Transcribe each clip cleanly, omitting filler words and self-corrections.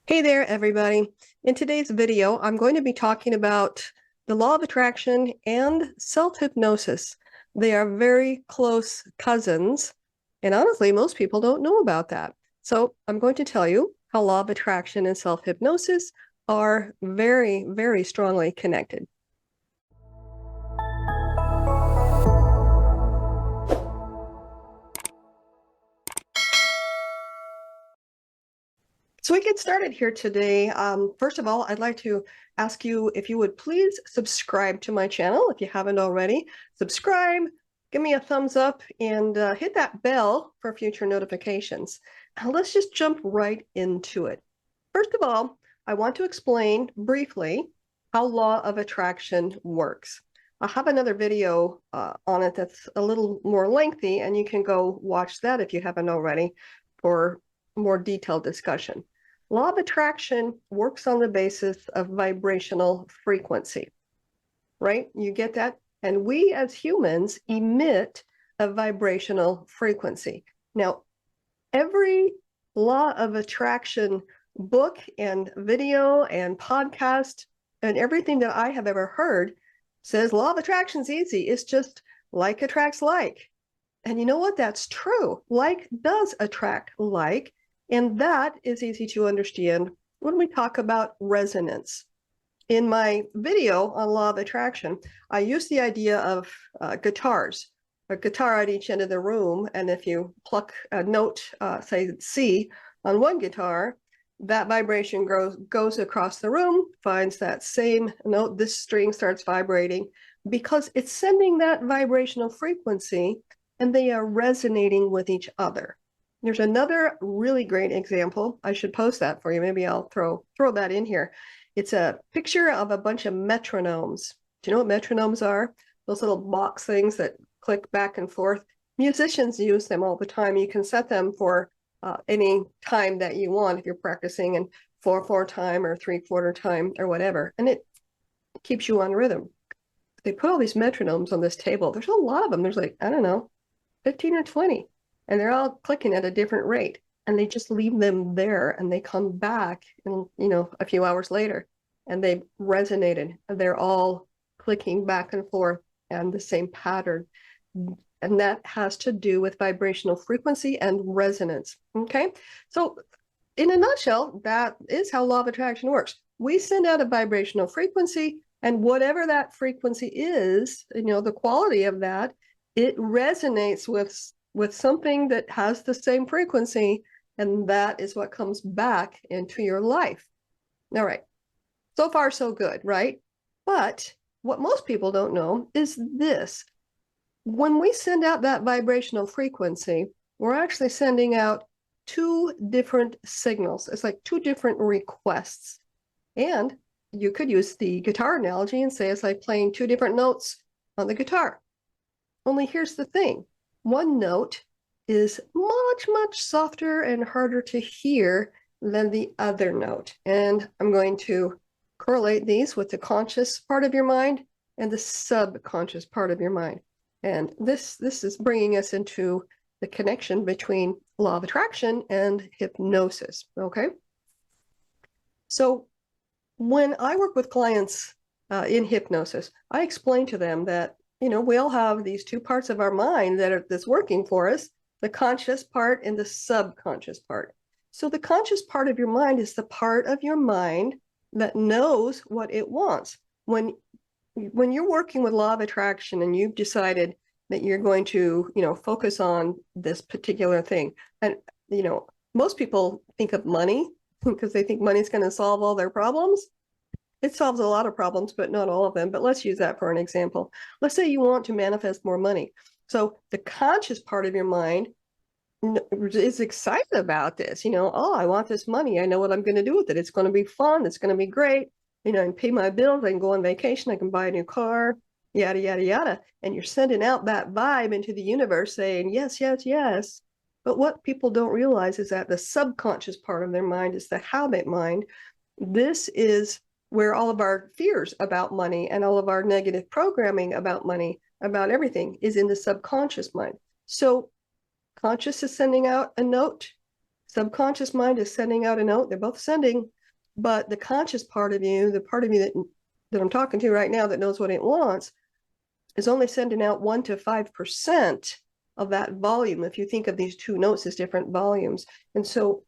Hey there, everybody. In today's video, I'm going to be talking about the law of attraction and self-hypnosis. They are very close cousins, and honestly, most people don't know about that. So I'm going to tell you how law of attraction and self-hypnosis are very, very strongly connected. So we get started here today. First of all, I'd like to ask you if you would please subscribe to my channel if you haven't already. Subscribe, give me a thumbs up, and hit that bell for future notifications. Now let's just jump right into it. First of all, I want to explain briefly how law of attraction works. I'll have another video on it that's a little more lengthy, and you can go watch that if you haven't already for more detailed discussion. Law of attraction works on the basis of vibrational frequency, right? You get that? And we as humans emit a vibrational frequency. Now, every law of attraction book and video and podcast and everything that I have ever heard says law of attraction is easy. It's just like attracts like. And you know what? That's true. Like does attract like. And that is easy to understand when we talk about resonance. In my video on law of attraction, I use the idea of guitars, a guitar at each end of the room. And if you pluck a note, say C, on one guitar, that vibration goes across the room, finds that same note, this string starts vibrating because it's sending that vibrational frequency and they are resonating with each other. There's another really great example. I should post that for you. Maybe I'll throw that in here. It's a picture of a bunch of metronomes. Do you know what metronomes are? Those little box things that click back and forth. Musicians use them all the time. You can set them for any time that you want if you're practicing in 4/4 time or 3/4 time or whatever. And it keeps you on rhythm. They put all these metronomes on this table. There's a lot of them. There's like, I don't know, 15 or 20. And they're all clicking at a different rate. And they just leave them there and they come back and a few hours later and they've resonated. They're all clicking back and forth and the same pattern. And that has to do with vibrational frequency and resonance. Okay. So in a nutshell, that is how law of attraction works. We send out a vibrational frequency, and whatever that frequency is, the quality of that, it resonates with something that has the same frequency, and that is what comes back into your life. All right. So far, so good, right? But what most people don't know is this. When we send out that vibrational frequency, we're actually sending out two different signals. It's like two different requests. And you could use the guitar analogy and say it's like playing two different notes on the guitar. Only here's the thing. One note is much, much softer and harder to hear than the other note. And I'm going to correlate these with the conscious part of your mind and the subconscious part of your mind. And this is bringing us into the connection between law of attraction and hypnosis, okay? So when I work with clients in hypnosis, I explain to them that we all have these two parts of our mind that's working for us, the conscious part and the subconscious part. So the conscious part of your mind is the part of your mind that knows what it wants. When you're working with law of attraction and you've decided that you're going to, focus on this particular thing, and, most people think of money because they think money's going to solve all their problems. It solves a lot of problems, but not all of them. But let's use that for an example. Let's say you want to manifest more money. So the conscious part of your mind is excited about this. Oh, I want this money. I know what I'm going to do with it. It's going to be fun. It's going to be great. I can pay my bills. I can go on vacation. I can buy a new car, yada, yada, yada. And you're sending out that vibe into the universe saying, yes, yes, yes. But what people don't realize is that the subconscious part of their mind is the habit mind. This is where all of our fears about money and all of our negative programming about money, about everything, is in the subconscious mind. So conscious is sending out a note. Subconscious mind is sending out a note. They're both sending. But the conscious part of you, the part of you that I'm talking to right now that knows what it wants, is only sending out 1 to 5% of that volume. If you think of these two notes as different volumes. And so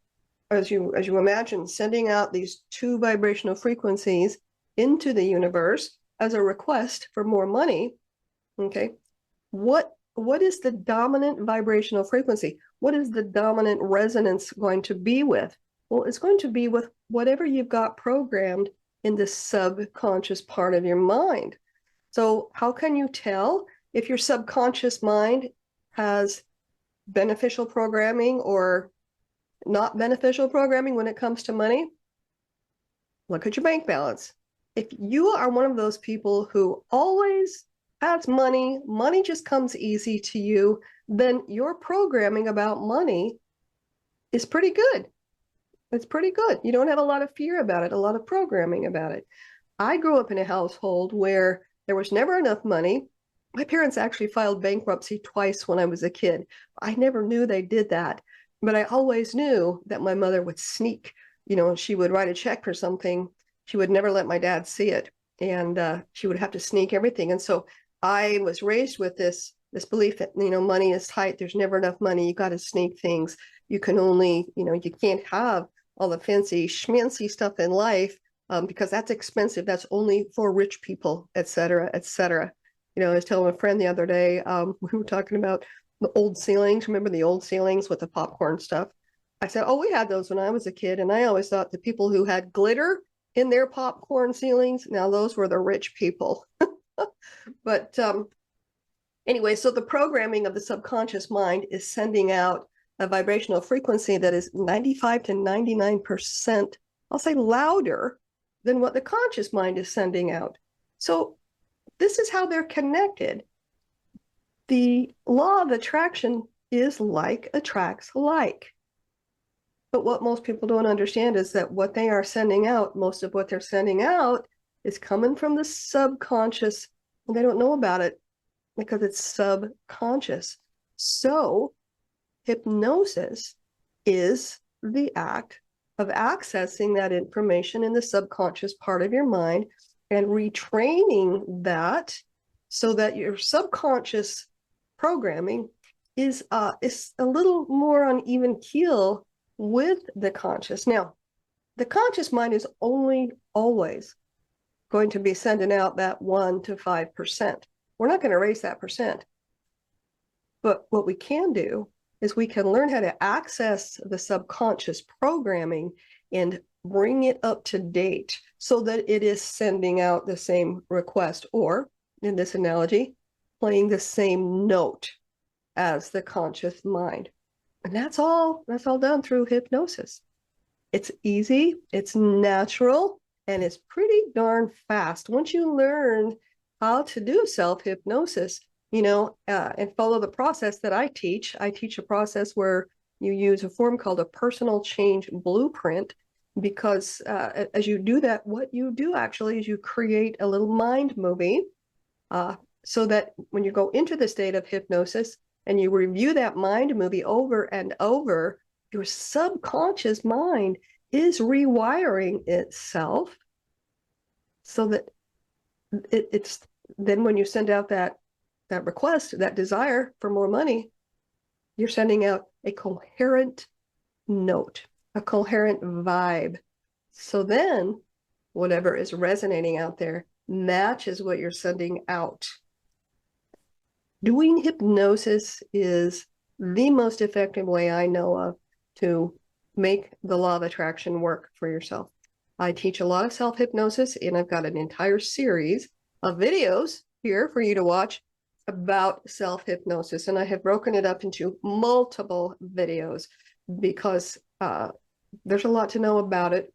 as you imagine sending out these two vibrational frequencies into the universe as a request for more money, okay, what is the dominant vibrational frequency? What is the dominant resonance going to be with? Well, it's going to be with whatever you've got programmed in the subconscious part of your mind. So how can you tell if your subconscious mind has beneficial programming or not beneficial programming when it comes to money? Look at your bank balance. If you are one of those people who always has money, money just comes easy to you, then your programming about money is pretty good. It's pretty good. You don't have a lot of fear about it, a lot of programming about it. I grew up in a household where there was never enough money. My parents actually filed bankruptcy twice when I was a kid. I never knew they did that, but I always knew that my mother would sneak. She would write a check for something. She would never let my dad see it, and she would have to sneak everything. And so I was raised with this belief that money is tight. There's never enough money. You got to sneak things. You can only you can't have all the fancy schmancy stuff in life. Because that's expensive. That's only for rich people, et cetera, et cetera. I was telling a friend the other day, we were talking about the old ceilings. Remember the old ceilings with the popcorn stuff? I said, oh, we had those when I was a kid. And I always thought the people who had glitter in their popcorn ceilings, now those were the rich people. But anyway, so the programming of the subconscious mind is sending out a vibrational frequency that is 95 to 99%, I'll say, louder than what the conscious mind is sending out. So this is how they're connected. The law of attraction is like attracts like. But what most people don't understand is that what they are sending out, most of what they're sending out is coming from the subconscious, and they don't know about it because it's subconscious. So hypnosis is the act of accessing that information in the subconscious part of your mind and retraining that so that your subconscious programming is a little more on even keel with the conscious. Now, the conscious mind is only always going to be sending out that 1 to 5%. We're not going to raise that percent. But what we can do is we can learn how to access the subconscious programming and bring it up to date so that it is sending out the same request, or in this analogy, playing the same note as the conscious mind. And that's all done through hypnosis. It's easy, it's natural, and it's pretty darn fast. Once you learn how to do self-hypnosis, and follow the process that I teach a process where you use a form called a personal change blueprint, because as you do that, what you do actually is you create a little mind movie so that when you go into the state of hypnosis and you review that mind movie over and over, your subconscious mind is rewiring itself so that it's then when you send out that request, that desire for more money, you're sending out a coherent note, a coherent vibe. So then whatever is resonating out there matches what you're sending out. Doing hypnosis is the most effective way I know of to make the law of attraction work for yourself. I teach a lot of self-hypnosis, and I've got an entire series of videos here for you to watch about self-hypnosis, and I have broken it up into multiple videos because there's a lot to know about it.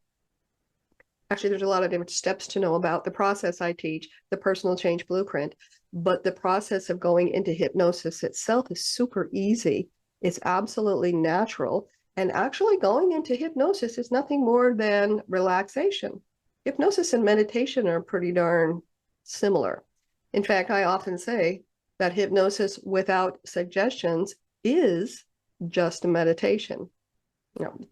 Actually, there's a lot of different steps to know about the process I teach, the personal change blueprint, but the process of going into hypnosis itself is super easy. It's absolutely natural, and actually going into hypnosis is nothing more than relaxation. Hypnosis and meditation are pretty darn similar. In fact, I often say that hypnosis without suggestions is just a meditation.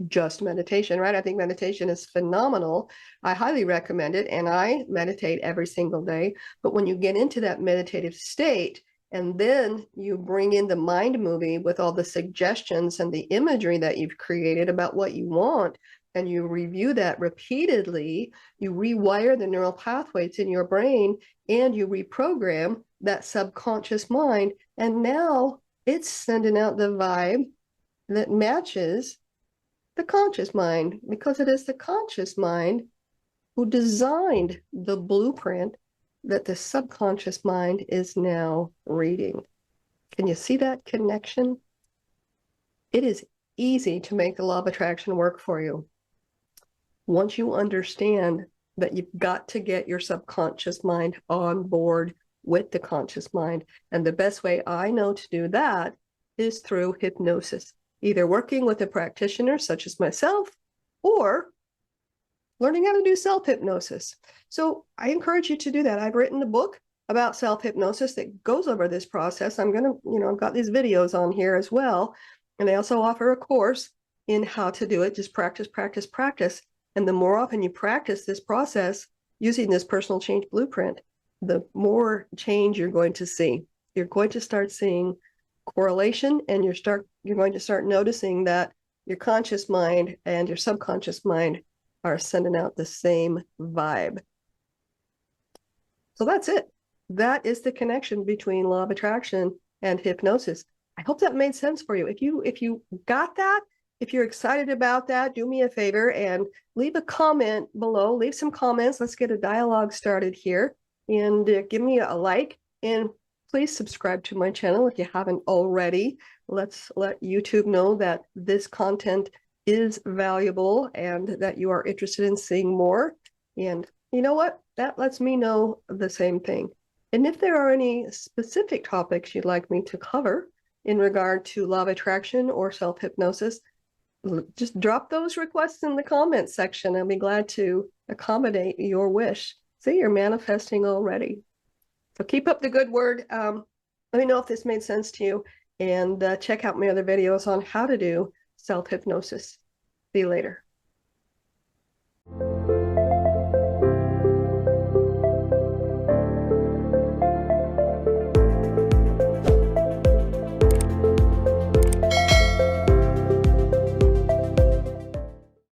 just meditation, right? I think meditation is phenomenal. I highly recommend it, and I meditate every single day. But when you get into that meditative state, and then you bring in the mind movie with all the suggestions and the imagery that you've created about what you want, and you review that repeatedly, you rewire the neural pathways in your brain, and you reprogram that subconscious mind. And now it's sending out the vibe that matches the conscious mind, because it is the conscious mind who designed the blueprint that the subconscious mind is now reading. Can you see that connection? It is easy to make the law of attraction work for you. Once you understand that you've got to get your subconscious mind on board with the conscious mind. And the best way I know to do that is through hypnosis, either working with a practitioner such as myself or learning how to do self-hypnosis. So I encourage you to do that. I've written a book about self-hypnosis that goes over this process. I've got these videos on here as well. And I also offer a course in how to do it. Just practice, practice, practice. And the more often you practice this process using this personal change blueprint, the more change you're going to see. You're going to start seeing correlation, and you're going to start noticing that your conscious mind and your subconscious mind are sending out the same vibe. So that's it. That is the connection between law of attraction and hypnosis. I hope that made sense for you. If you got that, if you're excited about that, do me a favor and leave a comment below. Leave some comments. Let's get a dialogue started here, and give me a like, and please subscribe to my channel if you haven't already. Let's let YouTube know that this content is valuable and that you are interested in seeing more. And you know what? That lets me know the same thing. And if there are any specific topics you'd like me to cover in regard to law of attraction or self-hypnosis, just drop those requests in the comments section. I'll be glad to accommodate your wish. See, you're manifesting already. So keep up the good word. Let me know if this made sense to you, and check out my other videos on how to do self-hypnosis. See you later.